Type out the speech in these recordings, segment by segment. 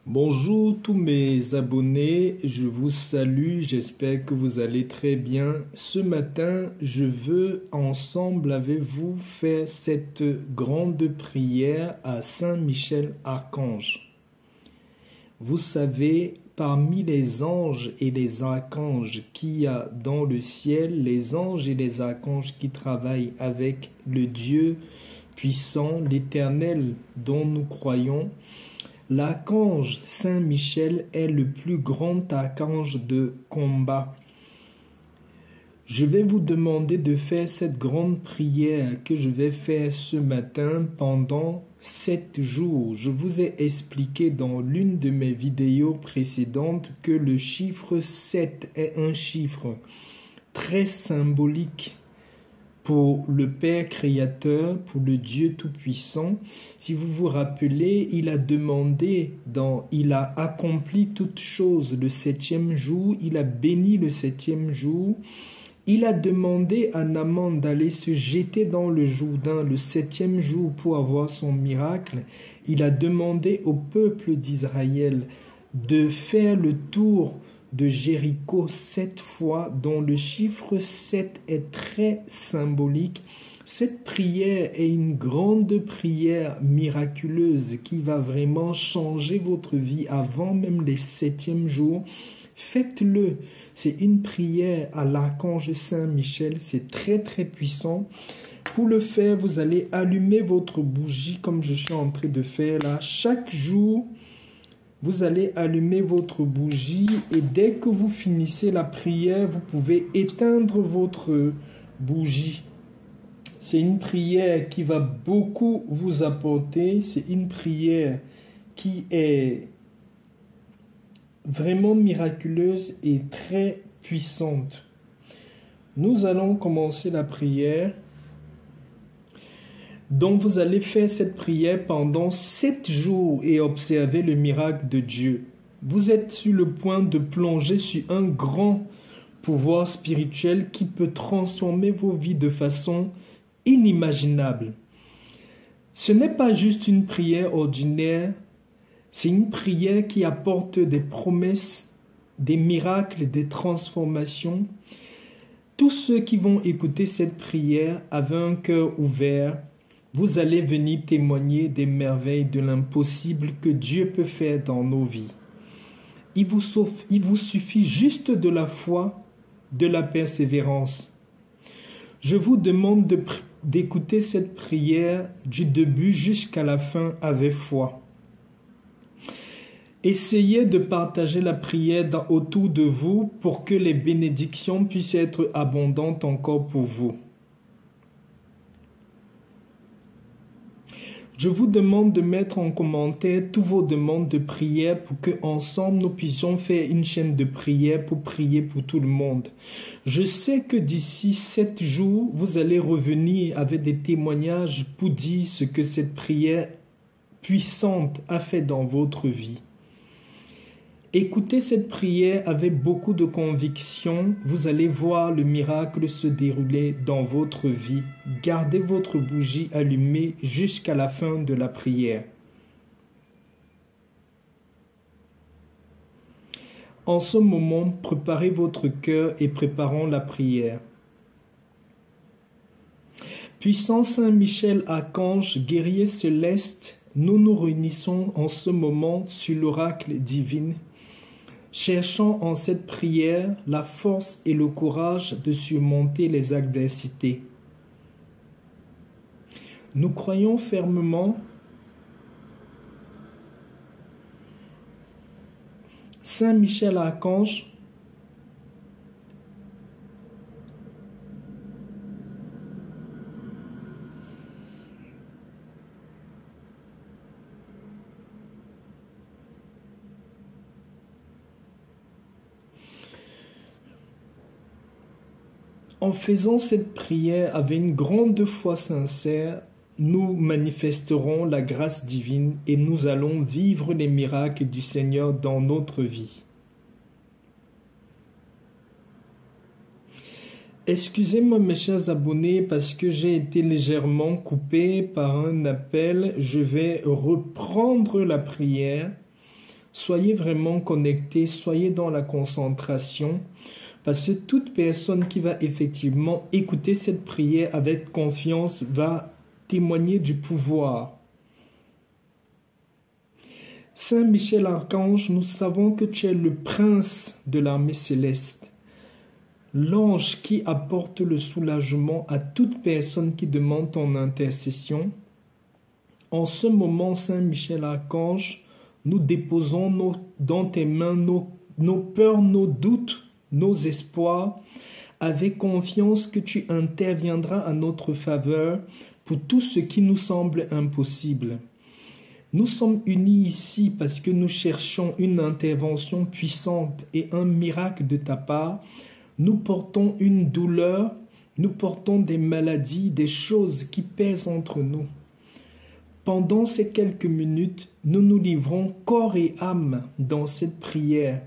Bonjour tous mes abonnés, je vous salue, j'espère que vous allez très bien. Ce matin, je veux ensemble avec vous faire cette grande prière à Saint Michel Archange. Vous savez, parmi les anges et les archanges qu'il y a dans le ciel, les anges et les archanges qui travaillent avec le Dieu puissant, l'Éternel dont nous croyons, l'archange Saint Michel est le plus grand archange de combat. Je vais vous demander de faire cette grande prière que je vais faire ce matin pendant 7 jours. Je vous ai expliqué dans l'une de mes vidéos précédentes que le chiffre 7 est un chiffre très symbolique pour le Père créateur, pour le Dieu tout-puissant. Si vous vous rappelez, il a accompli toutes choses le 7e jour, il a béni le 7e jour, il a demandé à Naaman d'aller se jeter dans le Jourdain le 7e jour pour avoir son miracle. Il a demandé au peuple d'Israël de faire le tour de Jéricho 7 fois, dont le chiffre 7 est très symbolique. Cette prière est une grande prière miraculeuse qui va vraiment changer votre vie avant même les 7e jours. Faites-le. C'est une prière à l'archange Saint Michel. C'est très très puissant. Pour le faire, vous allez allumer votre bougie comme je suis en train de faire là. Chaque jour, vous allez allumer votre bougie et dès que vous finissez la prière, vous pouvez éteindre votre bougie. C'est une prière qui va beaucoup vous apporter. C'est une prière qui est vraiment miraculeuse et très puissante. Nous allons commencer la prière. Donc vous allez faire cette prière pendant 7 jours et observer le miracle de Dieu. Vous êtes sur le point de plonger sur un grand pouvoir spirituel qui peut transformer vos vies de façon inimaginable. Ce n'est pas juste une prière ordinaire, c'est une prière qui apporte des promesses, des miracles, des transformations. Tous ceux qui vont écouter cette prière avec un cœur ouvert, vous allez venir témoigner des merveilles de l'impossible que Dieu peut faire dans nos vies. Il vous suffit juste de la foi, de la persévérance. Je vous demande d'écouter cette prière du début jusqu'à la fin avec foi. Essayez de partager la prière autour de vous pour que les bénédictions puissent être abondantes encore pour vous. Je vous demande de mettre en commentaire toutes vos demandes de prière pour que ensemble nous puissions faire une chaîne de prière pour prier pour tout le monde. Je sais que d'ici 7 jours, vous allez revenir avec des témoignages pour dire ce que cette prière puissante a fait dans votre vie. Écoutez cette prière avec beaucoup de conviction, vous allez voir le miracle se dérouler dans votre vie. Gardez votre bougie allumée jusqu'à la fin de la prière. En ce moment, préparez votre cœur et préparons la prière. Puissant Saint Michel Archange, guerrier céleste, nous nous réunissons en ce moment sur l'oracle divin. Cherchons en cette prière la force et le courage de surmonter les adversités. Nous croyons fermement, Saint Michel Archange, en faisant cette prière avec une grande foi sincère, nous manifesterons la grâce divine et nous allons vivre les miracles du Seigneur dans notre vie. Excusez-moi mes chers abonnés parce que j'ai été légèrement coupé par un appel. Je vais reprendre la prière. Soyez vraiment connectés, soyez dans la concentration, parce que toute personne qui va effectivement écouter cette prière avec confiance va témoigner du pouvoir. Saint Michel Archange, nous savons que tu es le prince de l'armée céleste, l'ange qui apporte le soulagement à toute personne qui demande ton intercession. En ce moment, Saint Michel Archange, nous déposons dans tes mains nos peurs, nos doutes, nos espoirs, avec confiance que tu interviendras à notre faveur pour tout ce qui nous semble impossible. Nous sommes unis ici parce que nous cherchons une intervention puissante et un miracle de ta part. Nous portons une douleur, nous portons des maladies, des choses qui pèsent entre nous. Pendant ces quelques minutes, nous nous livrons corps et âme dans cette prière.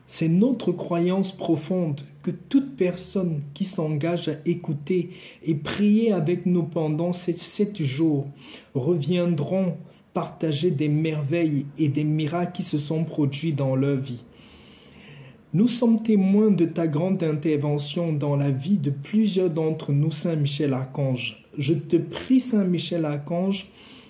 C'est notre croyance profonde que toute personne qui s'engage à écouter et prier avec nous pendant ces 7 jours reviendront partager des merveilles et des miracles qui se sont produits dans leur vie. Nous sommes témoins de ta grande intervention dans la vie de plusieurs d'entre nous, Saint Michel Archange. Je te prie, Saint Michel Archange,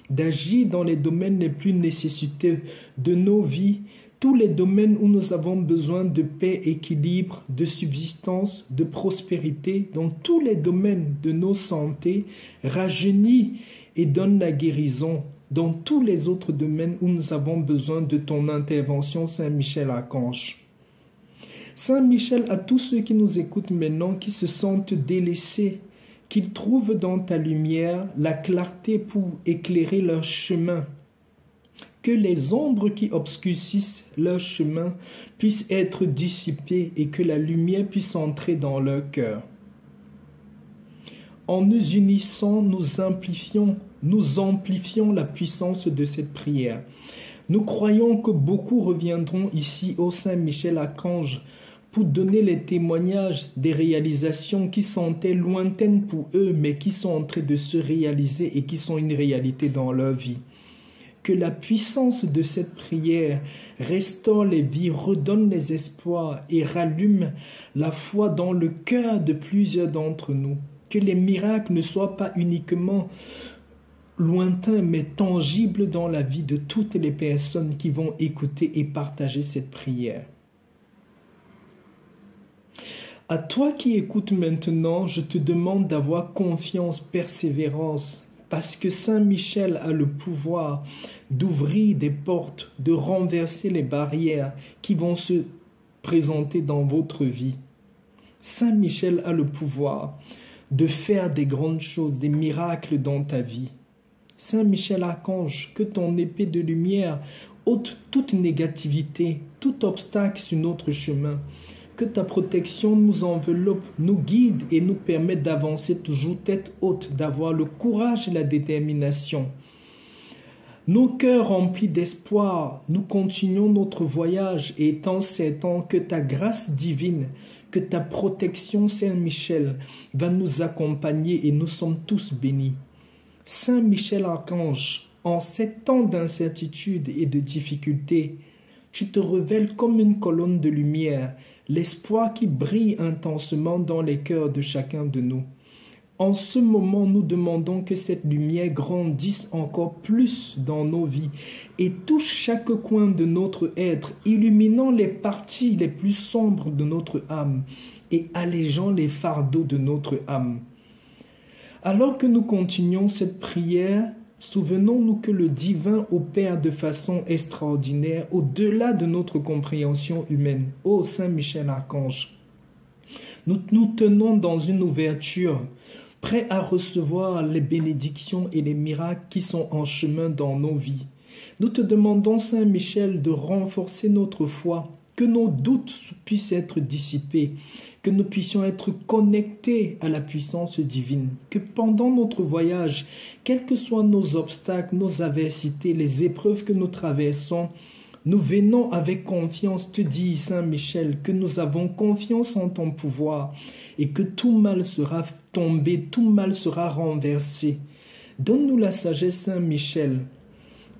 d'agir dans les domaines les plus nécessiteux de nos vies, tous les domaines où nous avons besoin de paix, équilibre, de subsistance, de prospérité, dans tous les domaines de nos santé, rajeunis et donne la guérison. Dans tous les autres domaines où nous avons besoin de ton intervention, Saint Michel Archange. Saint Michel, à tous ceux qui nous écoutent maintenant, qui se sentent délaissés, qu'ils trouvent dans ta lumière la clarté pour éclairer leur chemin, que les ombres qui obscurcissent leur chemin puissent être dissipées et que la lumière puisse entrer dans leur cœur. En nous unissant, nous amplifions la puissance de cette prière. Nous croyons que beaucoup reviendront ici au Saint Michel Archange pour donner les témoignages des réalisations qui sentaient lointaines pour eux, mais qui sont en train de se réaliser et qui sont une réalité dans leur vie. Que la puissance de cette prière restaure les vies, redonne les espoirs et rallume la foi dans le cœur de plusieurs d'entre nous. Que les miracles ne soient pas uniquement lointains, mais tangibles dans la vie de toutes les personnes qui vont écouter et partager cette prière. À toi qui écoutes maintenant, je te demande d'avoir confiance, persévérance, parce que Saint Michel a le pouvoir d'ouvrir des portes, de renverser les barrières qui vont se présenter dans votre vie. Saint Michel a le pouvoir de faire des grandes choses, des miracles dans ta vie. Saint Michel Archange, que ton épée de lumière ôte toute négativité, tout obstacle sur notre chemin. Que ta protection nous enveloppe, nous guide et nous permette d'avancer toujours tête haute, d'avoir le courage et la détermination. Nos cœurs remplis d'espoir, nous continuons notre voyage et étant certains que ta grâce divine, que ta protection, Saint Michel, va nous accompagner et nous sommes tous bénis. Saint Michel Archange, en ces temps d'incertitude et de difficulté, tu te révèles comme une colonne de lumière, l'espoir qui brille intensement dans les cœurs de chacun de nous. En ce moment, nous demandons que cette lumière grandisse encore plus dans nos vies et touche chaque coin de notre être, illuminant les parties les plus sombres de notre âme et allégeant les fardeaux de notre âme. Alors que nous continuons cette prière, souvenons-nous que le divin opère de façon extraordinaire au-delà de notre compréhension humaine. Ô Saint Michel Archange, nous nous tenons dans une ouverture, prêts à recevoir les bénédictions et les miracles qui sont en chemin dans nos vies. Nous te demandons, Saint Michel, de renforcer notre foi, que nos doutes puissent être dissipés, que nous puissions être connectés à la puissance divine, que pendant notre voyage, quels que soient nos obstacles, nos adversités, les épreuves que nous traversons, nous venons avec confiance te dire, Saint Michel, que nous avons confiance en ton pouvoir et que tout mal sera tombé, tout mal sera renversé. Donne-nous la sagesse, Saint Michel,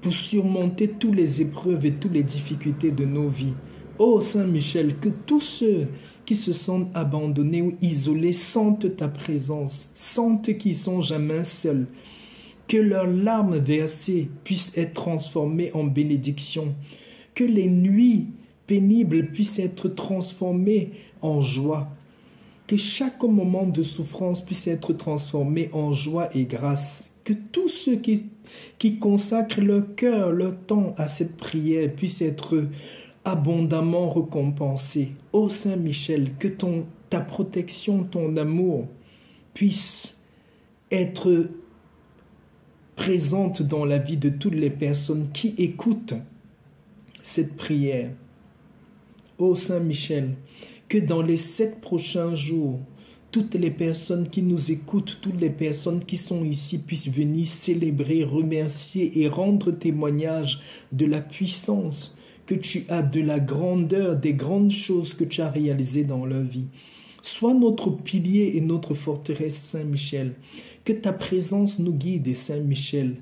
pour surmonter toutes les épreuves et toutes les difficultés de nos vies. Ô Saint Michel, que tous ceux qui se sentent abandonnés ou isolés sentent ta présence, sentent qu'ils sont jamais seuls, que leurs larmes versées puissent être transformées en bénédiction, que les nuits pénibles puissent être transformées en joie, que chaque moment de souffrance puisse être transformé en joie et grâce, que tous ceux qui consacrent leur cœur, leur temps à cette prière puissent être abondamment récompensés. Ô Saint Michel, que ta protection, ton amour puisse être présente dans la vie de toutes les personnes qui écoutent cette prière. Ô Saint Michel, que dans les 7 prochains jours, toutes les personnes qui nous écoutent, toutes les personnes qui sont ici puissent venir célébrer, remercier et rendre témoignage de la puissance que tu as, de la grandeur, des grandes choses que tu as réalisées dans leur vie. Sois notre pilier et notre forteresse, Saint Michel. Que ta présence nous guide, Saint Michel.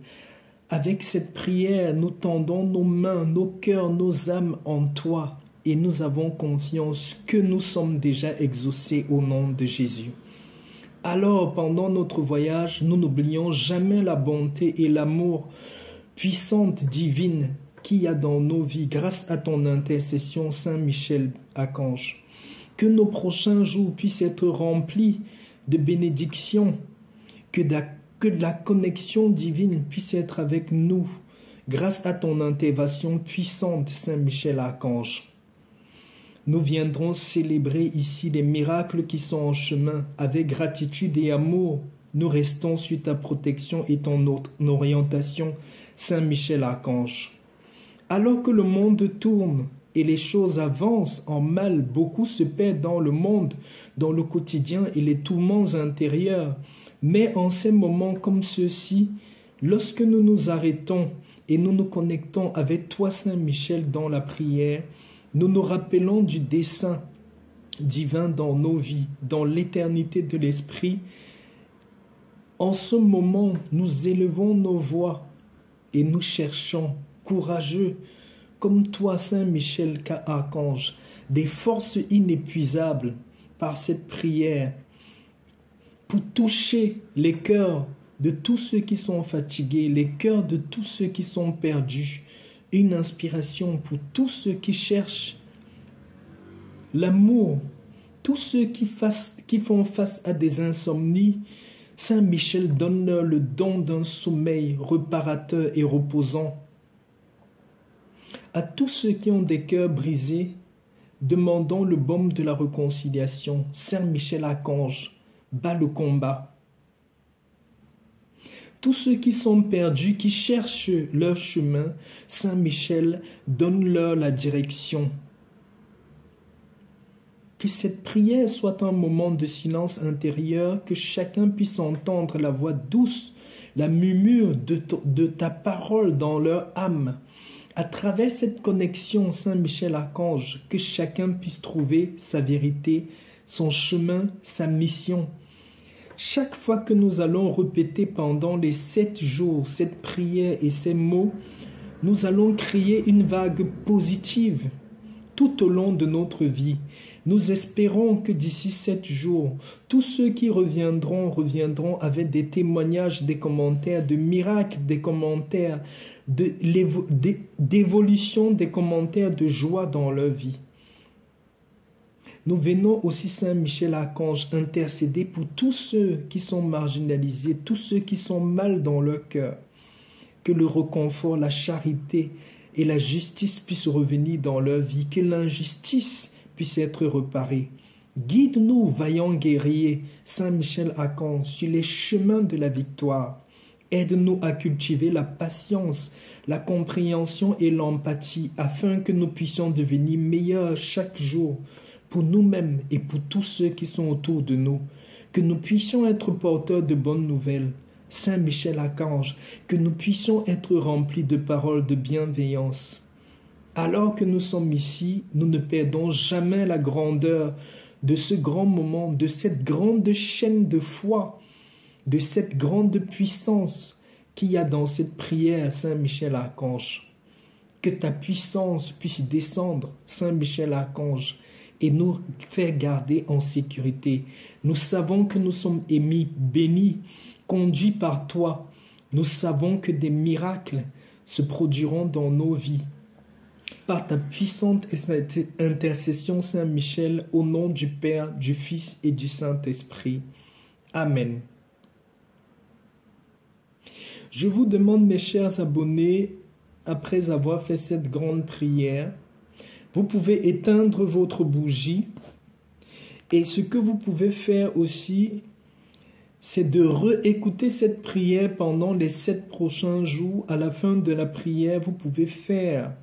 Avec cette prière, nous tendons nos mains, nos cœurs, nos âmes en toi et nous avons confiance que nous sommes déjà exaucés au nom de Jésus. Alors, pendant notre voyage, nous n'oublions jamais la bonté et l'amour puissante, divine, qu'il y a dans nos vies grâce à ton intercession, Saint Michel Archange. Que nos prochains jours puissent être remplis de bénédictions, que la connexion divine puisse être avec nous grâce à ton intervention puissante, Saint Michel Archange. Nous viendrons célébrer ici les miracles qui sont en chemin. Avec gratitude et amour, nous restons sur ta protection et ton orientation, Saint Michel Archange. Alors que le monde tourne et les choses avancent en mal, beaucoup se perdent dans le monde, dans le quotidien et les tourments intérieurs. Mais en ces moments comme ceux-ci, lorsque nous nous arrêtons et nous nous connectons avec toi, Saint Michel, dans la prière, nous nous rappelons du dessein divin dans nos vies, dans l'éternité de l'Esprit. En ce moment, nous élevons nos voix et nous cherchons, courageux, comme toi, Saint Michel Archange, des forces inépuisables par cette prière, pour toucher les cœurs de tous ceux qui sont fatigués, les cœurs de tous ceux qui sont perdus, une inspiration pour tous ceux qui cherchent l'amour, tous ceux qui font face à des insomnies. Saint Michel donne-leur le don d'un sommeil réparateur et reposant. À tous ceux qui ont des cœurs brisés, demandons le baume de la réconciliation. Saint Michel Archange, bat le combat. Tous ceux qui sont perdus, qui cherchent leur chemin, Saint Michel donne-leur la direction. Que cette prière soit un moment de silence intérieur, que chacun puisse entendre la voix douce, la murmure de ta parole dans leur âme. À travers cette connexion, Saint Michel Archange, que chacun puisse trouver sa vérité, son chemin, sa mission. Chaque fois que nous allons répéter pendant les 7 jours cette prière et ces mots, nous allons créer une vague positive tout au long de notre vie. Nous espérons que d'ici 7 jours, tous ceux qui reviendront avec des témoignages, des commentaires de miracles, des commentaires d'évolution, des commentaires de joie dans leur vie. Nous venons aussi, Saint Michel Archange, intercéder pour tous ceux qui sont marginalisés, tous ceux qui sont mal dans leur cœur. Que le réconfort, la charité et la justice puissent revenir dans leur vie, que l'injustice puisse être réparée. Guide-nous, vaillants guerriers, Saint Michel Archange, sur les chemins de la victoire. Aide-nous à cultiver la patience, la compréhension et l'empathie, afin que nous puissions devenir meilleurs chaque jour, pour nous-mêmes et pour tous ceux qui sont autour de nous, que nous puissions être porteurs de bonnes nouvelles. Saint Michel Archange, que nous puissions être remplis de paroles de bienveillance. Alors que nous sommes ici, nous ne perdons jamais la grandeur de ce grand moment, de cette grande chaîne de foi, de cette grande puissance qu'il y a dans cette prière, Saint Michel Archange. Que ta puissance puisse descendre, Saint Michel Archange, et nous faire garder en sécurité. Nous savons que nous sommes émis, bénis, conduits par toi. Nous savons que des miracles se produiront dans nos vies. Par ta puissante intercession, Saint Michel, au nom du Père, du Fils et du Saint-Esprit. Amen. Je vous demande, mes chers abonnés, après avoir fait cette grande prière, vous pouvez éteindre votre bougie. Et ce que vous pouvez faire aussi, c'est de réécouter cette prière pendant les 7 prochains jours. À la fin de la prière, vous pouvez faire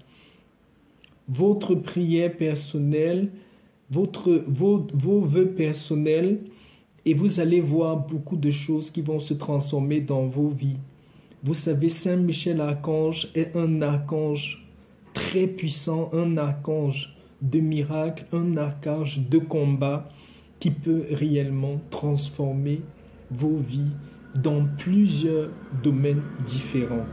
votre prière personnelle, vos vœux personnels, et vous allez voir beaucoup de choses qui vont se transformer dans vos vies. Vous savez, Saint Michel Archange est un archange très puissant, un archange de miracle, un archange de combat qui peut réellement transformer vos vies dans plusieurs domaines différents.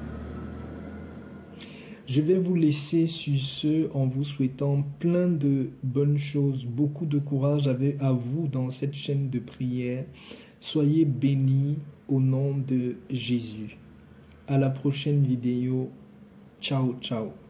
Je vais vous laisser sur ce en vous souhaitant plein de bonnes choses, beaucoup de courage à vous dans cette chaîne de prière. Soyez bénis au nom de Jésus. À la prochaine vidéo. Ciao, ciao.